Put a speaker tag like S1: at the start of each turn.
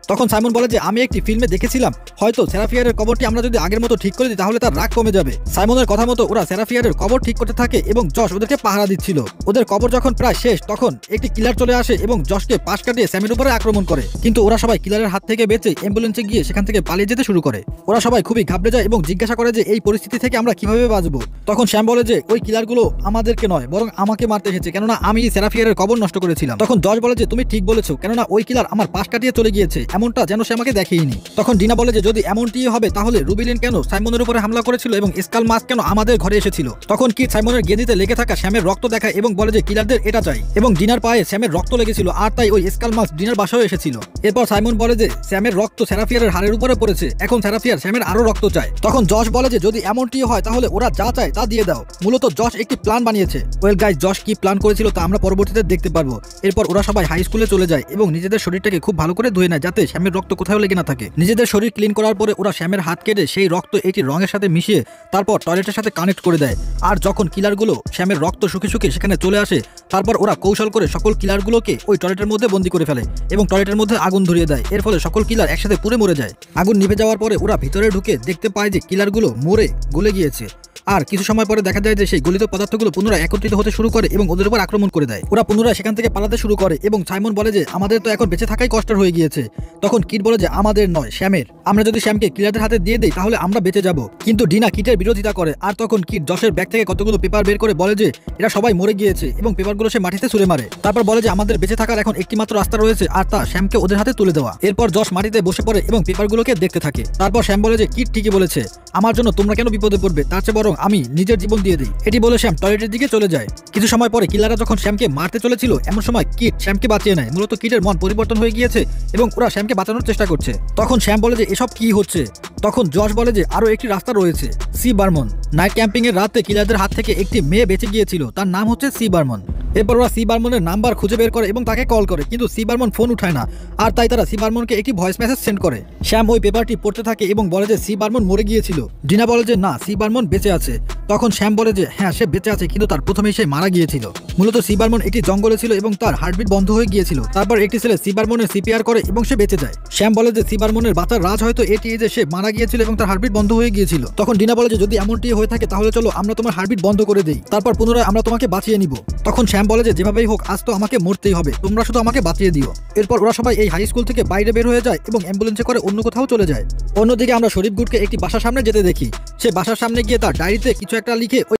S1: তখন সাইমন বলে যে আমি একটি ফিল্মে দেখেছিলাম হয়তো সেরাফিয়ারের কবরটি আমরা যদি আগের মতো ঠিক করে দিই তাহলে তার রাগ কমে যাবে। সাইমনের কথা মতো ওরা সেরাফিয়ারের কবর ঠিক করতে থাকে এবং জশ ওদেরকে পাহারা দিচ্ছিল। ওদের কবর যখন প্রায় শেষ তখন একটি কিলার চলে আসে এবং জশকে পাশ কাটিয়ে স্যামের উপরে আক্রমণ করে, কিন্তু ওরা সবাই কিলারের হাত থেকে বেঁচে অ্যাম্বুলেন্সে গিয়ে সেখান থেকে পালিয়ে যেতে শুরু করে। ওরা সবাই খুবই ঘাবড়ে যায় এবং জিজ্ঞাসা করে যে এই পরিস্থিতি থেকে আমরা কিভাবে বাঁচবো। তখন শ্যাম বলে যে ওই কিলারগুলো আমাদেরকে নয় বরং আমাকে মারতে এসেছে, কেননা আমি সেরাফিয়ারের কবর নষ্ট করেছিলাম। তখন জশ বলে যে তুমি ঠিক বলেছো, কেননা ওই কিলার আমার পাশ কাটিয়ে চলে গিয়েছে, এমনটা যেন সে আমাকে দেখেইনি। তখন ডিনা বলে যে যদি এমনটি হবে তাহলে রুবিলিন কেন সাইমনের উপরে হামলা করেছিল এবং স্কাল মাস্ক কেন আমাদের ঘরে এসেছিল। তখন কি সাইমনের গেঁদিতে লেগে থাকা শ্যামের রক্ত দেখায় এবং বলে যে কিলারদের এটা চাই, এবং ডিনার পায়ে শ্যামের রক্ত লেগেছিল আর তাই ওই স্কাল মাস্ক ডিনার বাসায় এসেছিল। এরপর সাইমন বলে যে শ্যামের রক্ত সেরাফিয়ারের হাড়ের উপরে পড়েছে, এখন সেরাফিয়ার শ্যামের আরো রক্ত চায়। তখন জশ বলে যে যদি এমনটি হয় তাহলে ওরা যা চায় তা দিয়ে দাও। মূলত জশ একটি প্ল্যান বানিয়েছে। ওয়েল গাইস, জশ কি প্ল্যান করেছিল তা আমরা পরবর্তীতে দেখতে পারবো। এরপর ওরা সবাই হাই স্কুলে চলে যায় এবং নিজেদের শরীরটাকে খুব ভালো করে ধুয়ে নেয় যাতে শ্যামের রক্ত কোথাও লেগে না থাকে। নিজেদের শরীর ক্লিন করার পরে ওরা শ্যামের হাত কেটে সেই রক্ত একটি রঙের সাথে মিশিয়ে তারপর টয়লেটের সাথে কানেক্ট করে দেয়। আর যখন কিলারগুলো শ্যামের রক্ত শুকে শুকে সেখানে চলে আসে তারপর ওরা কৌশল করে সকল কিলারগুলোকে ওই টয়লেটের মধ্যে বন্দী করে ফেলে এবং টয়লেটের মধ্যে আগুন ধরিয়ে দেয়। এর ফলে সকল কিলার একসাথে পুড়ে মরে যায়। আগুন নিভে যাওয়ার পরে ওরা ভিতরে ঢুকে দেখতে পায় যে কিলারগুলো মরে গলে গিয়েছে। আর কিছু সময় পরে দেখা যায় যে সেই গলিত পদার্থগুলো পুনরায় একত্রিত হতে শুরু করে এবং ওদের উপর আক্রমণ করে দেয়। ওরা পুনরায় সেখান থেকে পালাতে শুরু করে এবং সাইমন বলে যে আমাদের তো এখন বেঁচে থাকাই কষ্টের হয়ে গিয়েছে। তখন কিট বলে যে আমাদের নয়, শ্যামের। আমরা যদি শ্যামকে কিলারদের হাতে দিয়ে দেই তাহলে আমরা বেঁচে যাব। কিন্তু ডিনা কিটের বিরোধিতা করে। আর তখন কিট জশের ব্যাগ থেকে কতগুলো পেপার বের করে বলে যে এরা সবাই মরে গিয়েছে এবং পেপারগুলো সে মাটিতে ছুঁড়ে মারে। তারপর বলে যে আমাদের বেঁচে থাকার এখন একটি মাত্র রাস্তা রয়েছে আর তা শ্যামকে ওদের হাতে তুলে দেওয়া। এরপর জশ মাটিতে বসে পড়ে এবং পেপারগুলোকে দেখতে থাকে। তারপর শ্যাম বলে যে কিট ঠিকই বলেছে, আমার জন্য তোমরা কেন বিপদে পড়বে, তার চেয়ে বরং আমি নিজের জীবন দিয়ে দিই। এটি বলে শ্যাম টয়লেটের দিকে চলে যায়। কিছু সময় পরে কিলাররা যখন শ্যামকে মারতে চলেছিল এমন সময় কিট শ্যামকে বাঁচিয়ে নেয়। মূলত কিটের মন পরিবর্তন হয়ে গিয়েছে এবং ওরা শ্যামকে বাঁচানোর চেষ্টা করছে। তখন শ্যাম বলে যে এসব কি হচ্ছে। তখন জশ বলে যে আরো একটি রাস্তা রয়েছে, সি বার্মন। নাইট ক্যাম্পিং এর রাতে কিলারদের হাত থেকে একটি মেয়ে বেঁচে গিয়েছিল, তার নাম হচ্ছে সি বার্মন। এরপর ওরা সি বার্মনের নাম্বার খুঁজে বের করে এবং তাকে কল করে, কিন্তু সি বার্মন ফোন উঠায় না। আর তাই তারা সি বার্মনকে একটি ভয়েস মেসেজ সেন্ড করে। শ্যাম ওই পেপারটি পড়তে থাকে এবং বলে যে সি বার্মন মরে গিয়েছিল। ডিনা বলে যে না, সি বার্মন বেঁচে আছে। তখন শ্যাম বলে যে হ্যাঁ সে বেঁচে আছে, কিন্তু তার প্রথমেই সে মারা গিয়েছিল। মূলত সি বার্মন একটি জঙ্গলে ছিল এবং তার হার্টবিট বন্ধ হয়ে গিয়েছিল। তারপর একটি ছেলে সি বার্মনের সিপিআর করে এবং সে বেঁচে যায়। শ্যাম বলে যে সি বার্মনের বাঁচার রাজ হয়তো এটি যে সে মারা গিয়েছিল এবং তার হার্টবিট বন্ধ হয়ে গিয়েছিল। তখন ডিনা বলে যে যদি এমনটি হয়ে থাকে তাহলে চলো আমরা তোমার হার্টবিট বন্ধ করে দেই, তারপর পুনরায় আমরা তোমাকে বাঁচিয়ে নিব। তখন শ্যাম বলে যে যেভাবেই হোক আজ তো আমাকে মরতেই হবে, তোমরা শুধু আমাকে বাঁচিয়ে দিও। এরপর ওরা সবাই এই হাই স্কুল থেকে বাইরে বের হয়ে যায় এবং অ্যাম্বুলেন্সে করে অন্য কোথাও চলে যায়। অন্যদিকে আমরা শরীফ গুডকে একটি বাসার সামনে যেতে দেখি। সে বাসার সামনে গিয়ে তার ডায়েরিতে কিছু একটা লিখে